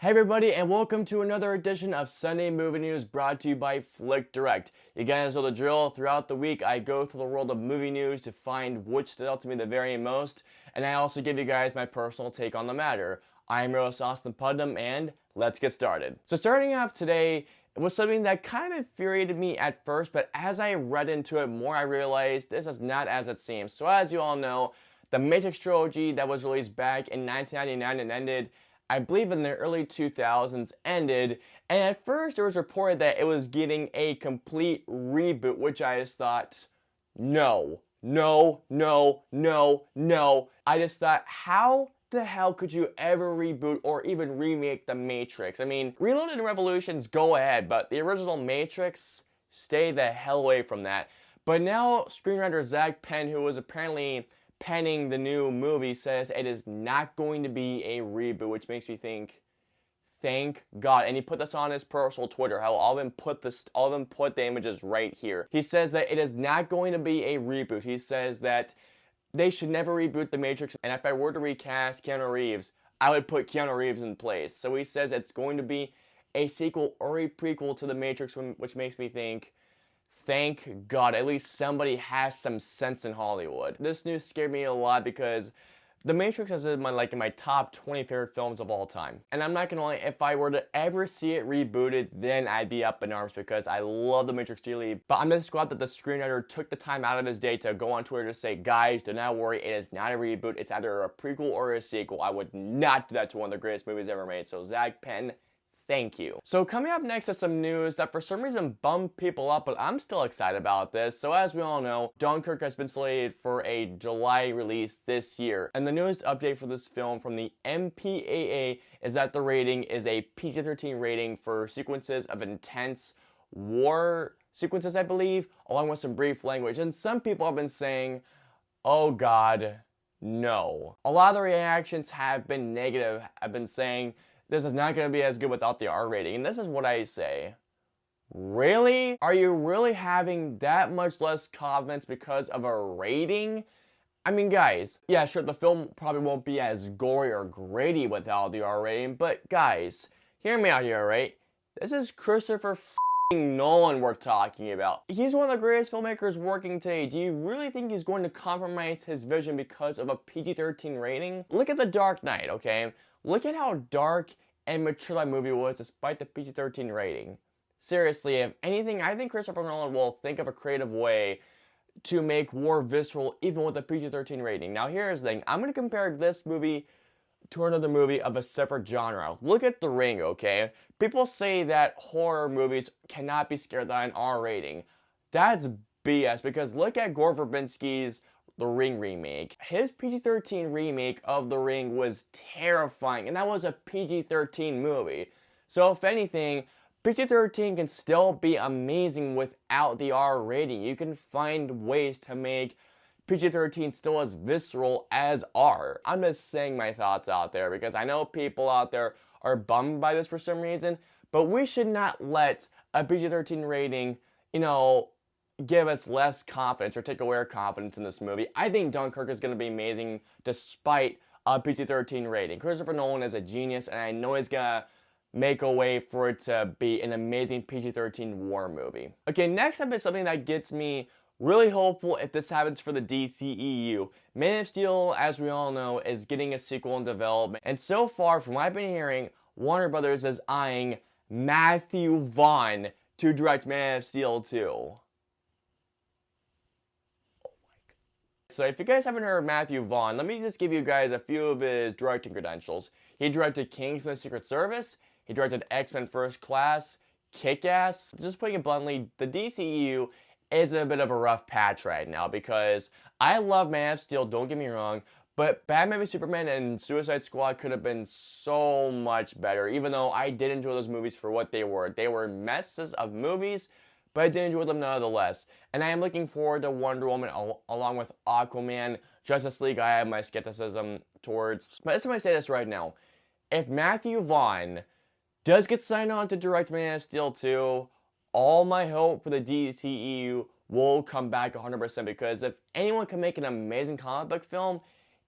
Hey everybody, and welcome to another edition of Sunday Movie News brought to you by FlickDirect. You guys know the drill. Throughout the week, I go through the world of movie news to find which stood out to me the very most, and I also give you guys my personal take on the matter. I'm your host, Austin Putnam, and let's get started. So starting off today, it was something that kind of infuriated me at first, but as I read into it more, I realized this is not as it seems. So as you all know, the Matrix trilogy that was released back in 1999 and ended, I believe in the early 2000s, ended, and at first there was reported that it was getting a complete reboot, which I just thought, no. I just thought, how the hell could you ever reboot or even remake The Matrix? I mean, Reloaded and Revolutions, go ahead, but the original Matrix, stay the hell away from that. But now, screenwriter Zach Penn, who was apparently penning the new movie, says it is not going to be a reboot, which makes me think, thank God. And he put this on his personal Twitter. How all of them put the images right here. He says that it is not going to be a reboot. He says that they should never reboot The Matrix, and if I were to recast Keanu Reeves, I would put Keanu Reeves in place. So he says it's going to be a sequel or a prequel to The Matrix, which makes me think, thank God, at least somebody has some sense in Hollywood. This news scared me a lot because The Matrix is in my top 20 favorite films of all time. And I'm not gonna lie, if I were to ever see it rebooted, then I'd be up in arms because I love The Matrix dearly. But I'm just glad that the screenwriter took the time out of his day to go on Twitter to say, guys, do not worry, it is not a reboot, it's either a prequel or a sequel. I would not do that to one of the greatest movies ever made. So Zach Penn, thank you. So coming up next is some news that for some reason bummed people up, but I'm still excited about this. So as we all know, Dunkirk has been slated for a July release this year. And the newest update for this film from the MPAA is that the rating is a PG-13 rating for sequences of intense war sequences, I believe, along with some brief language. And some people have been saying, oh God, no. A lot of the reactions have been negative. I've been saying, this is not going to be as good without the R rating. And this is what I say. Really? Are you really having that much less confidence because of a rating? I mean, guys, yeah, sure, the film probably won't be as gory or gritty without the R rating, but guys, hear me out here, right? This is Christopher f***ing Nolan we're talking about. He's one of the greatest filmmakers working today. Do you really think he's going to compromise his vision because of a PG-13 rating? Look at The Dark Knight, okay? Look at how dark and mature that movie was despite the PG-13 rating. Seriously, if anything, I think Christopher Nolan will think of a creative way to make war visceral even with a PG-13 rating. Now here's the thing, I'm going to compare this movie to another movie of a separate genre. Look at The Ring, okay? People say that horror movies cannot be scared by an R rating. That's BS, because look at Gore Verbinski's The Ring remake. His PG-13 remake of The Ring was terrifying, and that was a PG-13 movie. So if anything, PG-13 can still be amazing without the R rating. You can find ways to make PG-13 still as visceral as R. I'm just saying my thoughts out there because I know people out there are bummed by this for some reason, but we should not let a PG-13 rating, give us less confidence or take away our confidence in this movie. I think Dunkirk is going to be amazing despite a PG-13 rating. Christopher Nolan is a genius, and I know he's going to make a way for it to be an amazing PG-13 war movie. Okay, next up is something that gets me really hopeful if this happens for the DCEU. Man of Steel, as we all know, is getting a sequel in development, and so far, from what I've been hearing, Warner Brothers is eyeing Matthew Vaughn to direct Man of Steel 2. So if you guys haven't heard of Matthew Vaughn, let me just give you guys a few of his directing credentials. He directed Kingsman: Secret Service, he directed X-Men: First Class, Kick-Ass. Just putting it bluntly, the DCEU is in a bit of a rough patch right now because I love Man of Steel, don't get me wrong, but Batman v Superman and Suicide Squad could have been so much better, even though I did enjoy those movies for what they were. They were messes of movies, but I did enjoy them nonetheless. And I am looking forward to Wonder Woman along with Aquaman. Justice League, I have my skepticism towards. But I'm going to say this right now. If Matthew Vaughn does get signed on to direct Man of Steel 2, all my hope for the DCEU will come back 100%, because if anyone can make an amazing comic book film,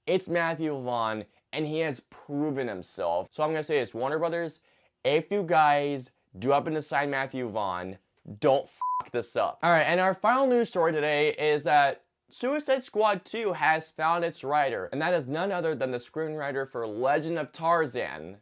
it's Matthew Vaughn, and he has proven himself. So I'm gonna say this, Warner Brothers, if you guys do happen to sign Matthew Vaughn, don't fuck this up. Alright, and our final news story today is that Suicide Squad 2 has found its writer, and that is none other than the screenwriter for Legend of Tarzan.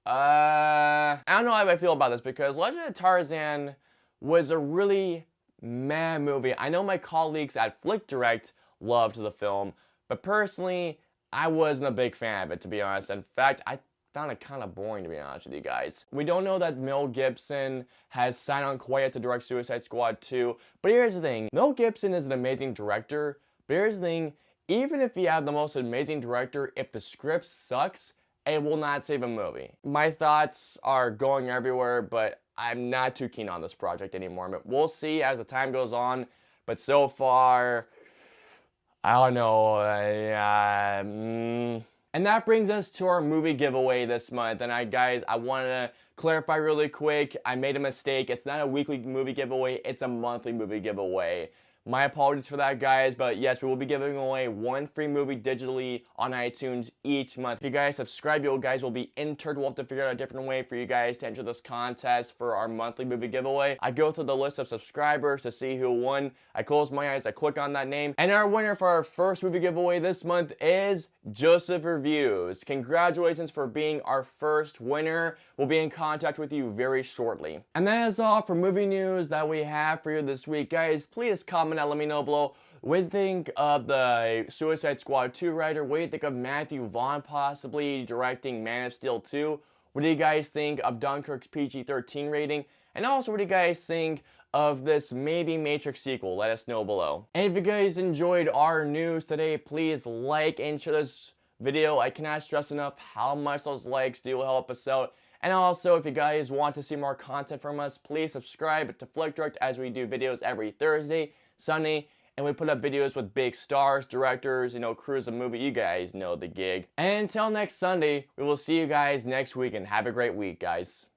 I don't know how I feel about this, because Legend of Tarzan was a really meh movie. I know my colleagues at FlickDirect loved the film, but personally, I wasn't a big fan of it, to be honest. In fact, I found it kind of boring, to be honest with you guys. We don't know that Mel Gibson has signed on quite yet to direct Suicide Squad 2, but here's the thing. Mel Gibson is an amazing director, but here's the thing. Even if you have the most amazing director, if the script sucks, it will not save a movie. My thoughts are going everywhere, but I'm not too keen on this project anymore. But we'll see as the time goes on. But so far, I don't know. And that brings us to our movie giveaway this month. And guys, I wanted to clarify really quick. I made a mistake. It's not a weekly movie giveaway. It's a monthly movie giveaway. My apologies for that, guys, but yes, we will be giving away one free movie digitally on iTunes each month. If you guys subscribe, you guys will be entered. We'll have to figure out a different way for you guys to enter this contest for our monthly movie giveaway. I go through the list of subscribers to see who won. I close my eyes, I click on that name, and our winner for our first movie giveaway this month is Joseph Reviews. Congratulations for being our first winner. We'll be in contact with you very shortly. And that is all for movie news that we have for you this week. Guys, please comment and let me know below what you think of the Suicide Squad 2 writer. What do you think of Matthew Vaughn possibly directing Man of Steel 2? What do you guys think of Dunkirk's PG-13 rating? And also, what do you guys think of this maybe Matrix sequel? Let us know below. And if you guys enjoyed our news today, please like and share this video. I cannot stress enough how much those likes do help us out. And also, if you guys want to see more content from us, please subscribe to FlickDirect, as we do videos every Thursday, Sunday, and we put up videos with big stars, directors, crews of movie. You guys know the gig. And until next Sunday, we will see you guys next week, and have a great week, guys.